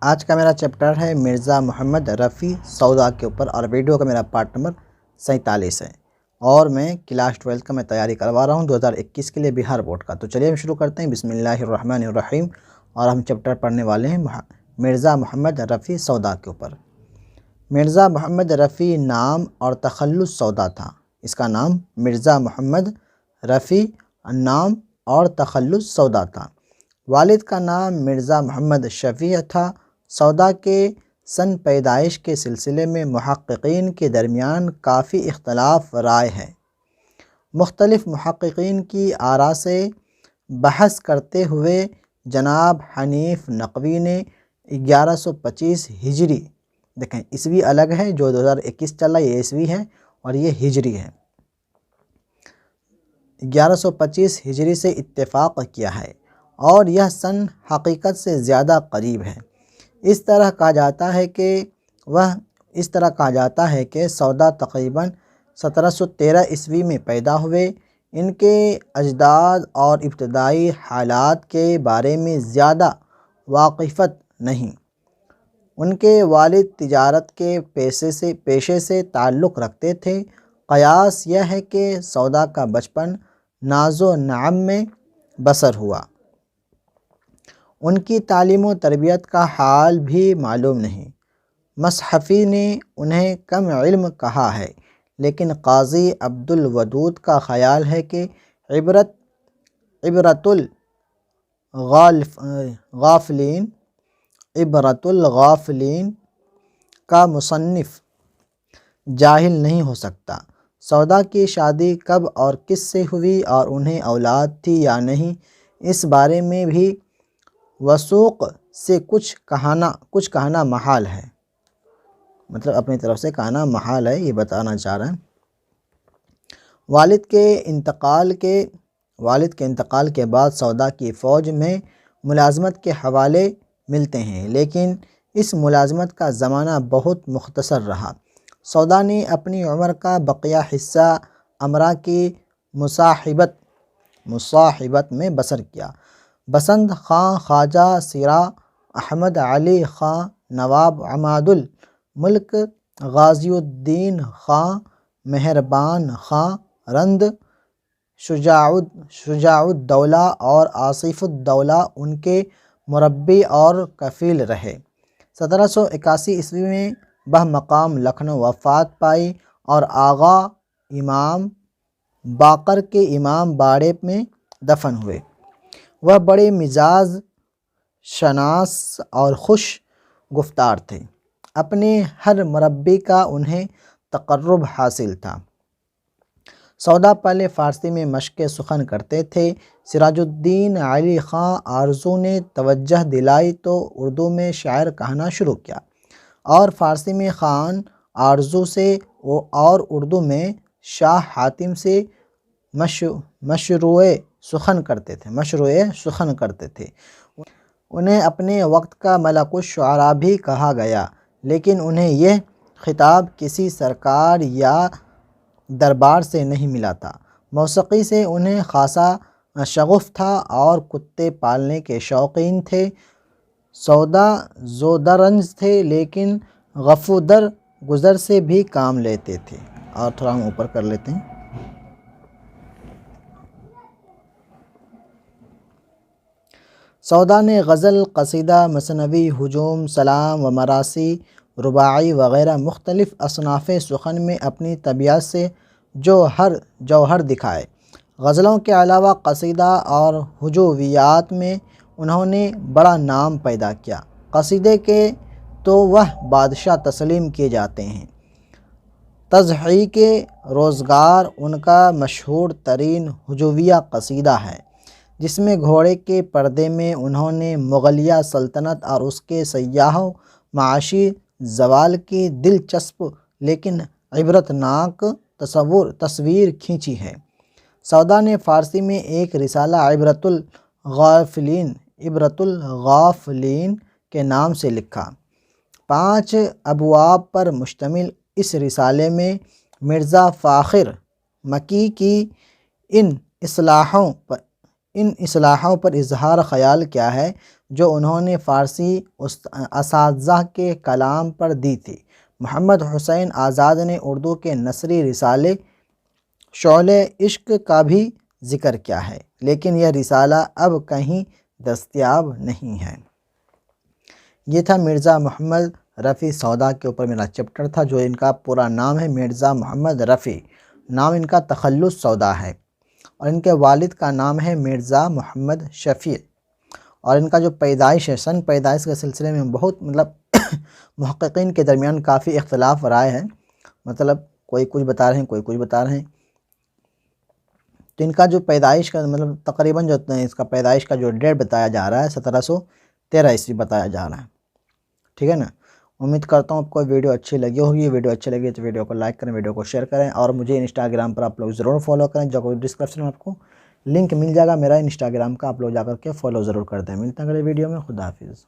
آج کا میرا چیپٹر ہے مرزا محمد رفیع سودا کے اوپر، اور ویڈیو کا میرا پارٹ نمبر 47 ہے، اور میں کلاس 12 کا میں تیاری کروا رہا ہوں 2021 کے لیے بہار بورڈ کا۔ تو چلیے ہم شروع کرتے ہیں۔ بسم اللہ الرحمن الرحیم، اور ہم چیپٹر پڑھنے والے ہیں مرزا محمد رفیع سودا کے اوپر۔ مرزا محمد رفیع نام اور تخلص سودا تھا۔ اس کا نام مرزا محمد رفیع نام اور تخلص سودا تھا۔ والد کا نام مرزا محمد شفیع تھا۔ سودا کے سن پیدائش کے سلسلے میں محققین کے درمیان کافی اختلاف رائے ہے۔ مختلف محققین کی آراء سے بحث کرتے ہوئے جناب حنیف نقوی نے 1125 ہجری، دیکھیں عیسوی الگ ہے، جو 2021 چل رہا ہے یہ عیسوی ہے اور یہ ہجری ہے، 1125 ہجری سے اتفاق کیا ہے، اور یہ سن حقیقت سے زیادہ قریب ہے۔ اس طرح کہا جاتا ہے کہ سودا تقریباً 1713 عیسوی میں پیدا ہوئے۔ ان کے اجداد اور ابتدائی حالات کے بارے میں زیادہ واقفیت نہیں۔ ان کے والد تجارت کے پیشے سے تعلق رکھتے تھے۔ قیاس یہ ہے کہ سودا کا بچپن ناز و نعم میں بسر ہوا۔ ان کی تعلیم و تربیت کا حال بھی معلوم نہیں۔ مصحفی نے انہیں کم علم کہا ہے، لیکن قاضی عبد الودود کا خیال ہے کہ عبرت الغافلین کا مصنف جاہل نہیں ہو سکتا۔ سودا کی شادی کب اور کس سے ہوئی اور انہیں اولاد تھی یا نہیں، اس بارے میں بھی وثوق سے کچھ کہنا محال ہے، مطلب اپنی طرف سے کہنا محال ہے، یہ بتانا چاہ رہے ہیں۔ والد کے انتقال کے بعد سودا کی فوج میں ملازمت کے حوالے ملتے ہیں، لیکن اس ملازمت کا زمانہ بہت مختصر رہا۔ سودا نے اپنی عمر کا بقیہ حصہ امراء کی مصاحبت میں بسر کیا۔ بسنت خاں، خواجہ سراء احمد علی خاں، نواب عماد الملک غازی الدین خاں، مہربان خاں، رند شجاع الدولہ اور آصف الدولہ ان کے مربی اور کفیل رہے۔ 1781 عیسوی میں بہمقام لکھنؤ وفات پائی اور آغا امام باقر کے امام باڑے میں دفن ہوئے۔ وہ بڑے مزاج شناس اور خوش گفتار تھے۔ اپنے ہر مربی کا انہیں تقرب حاصل تھا۔ سودا پہلے فارسی میں مشق سخن کرتے تھے۔ سراج الدین علی خاں آرزو نے توجہ دلائی تو اردو میں شعر کہنا شروع کیا، اور فارسی میں خان آرزو سے اور اردو میں شاہ حاتم سے مشروع سخن کرتے تھے۔ انہیں اپنے وقت کا ملک الشعراء بھی کہا گیا، لیکن انہیں یہ خطاب کسی سرکار یا دربار سے نہیں ملا تھا۔ موسیقی سے انہیں خاصا شغف تھا اور کتے پالنے کے شوقین تھے۔ سودا زودرنج تھے، لیکن غفو در گزر سے بھی کام لیتے تھے۔ اور تھوڑا ہم اوپر کر لیتے ہیں۔ سودا نے غزل، قصیدہ، مثنوی، ہجوم، سلام و مراثی، رباعی وغیرہ مختلف اصناف سخن میں اپنی طبیعت سے جوہر دکھائے۔ غزلوں کے علاوہ قصیدہ اور ہجویات میں انہوں نے بڑا نام پیدا کیا۔ قصیدے کے تو وہ بادشاہ تسلیم کیے جاتے ہیں۔ تضحیک روزگار ان کا مشہور ترین ہجویہ قصیدہ ہے، جس میں گھوڑے کے پردے میں انہوں نے مغلیہ سلطنت اور اس کے سیاح و معاشی زوال کی دلچسپ لیکن عبرتناک تصویر کھینچی ہے۔ سودا نے فارسی میں ایک رسالہ عبرت الغافلین کے نام سے لکھا۔ 5 ابواب پر مشتمل اس رسالے میں مرزا فاخر مکی کی ان اصلاحوں پر اظہار خیال کیا ہے جو انہوں نے فارسی اساتذہ کے کلام پر دی تھی۔ محمد حسین آزاد نے اردو کے نثری رسالے شعلۂ عشق کا بھی ذکر کیا ہے، لیکن یہ رسالہ اب کہیں دستیاب نہیں ہے۔ یہ تھا مرزا محمد رفیع سودا کے اوپر میرا چیپٹر تھا، جو ان کا پورا نام ہے مرزا محمد رفیع، نام ان کا تخلص سودا ہے، اور ان کے والد کا نام ہے مرزا محمد شفیع، اور ان کا جو پیدائش ہے، سن پیدائش کے سلسلے میں بہت محققین کے درمیان کافی اختلاف رائے ہے، کوئی کچھ بتا رہے ہیں، کوئی کچھ بتا رہے ہیں۔ تو ان کا جو پیدائش کا تقریباً جو اس کا پیدائش کا جو ڈیٹ بتایا جا رہا ہے 1713 عیسوی بتایا جا رہا ہے، ٹھیک ہے نا۔ امید کرتا ہوں آپ کو ویڈیو اچھی لگی ہوگی۔ ویڈیو اچھی لگی تو ویڈیو کو لائک کریں، ویڈیو کو شیئر کریں، اور مجھے انسٹاگرام پر آپ لوگ ضرور فالو کریں، جو ڈسکرپشن میں آپ کو لنک مل جائے گا میرا انسٹاگرام کا، آپ لوگ جا کر کے فالو ضرور کر دیں۔ ملتے ہیں اگلے ویڈیو میں، خدا حافظ۔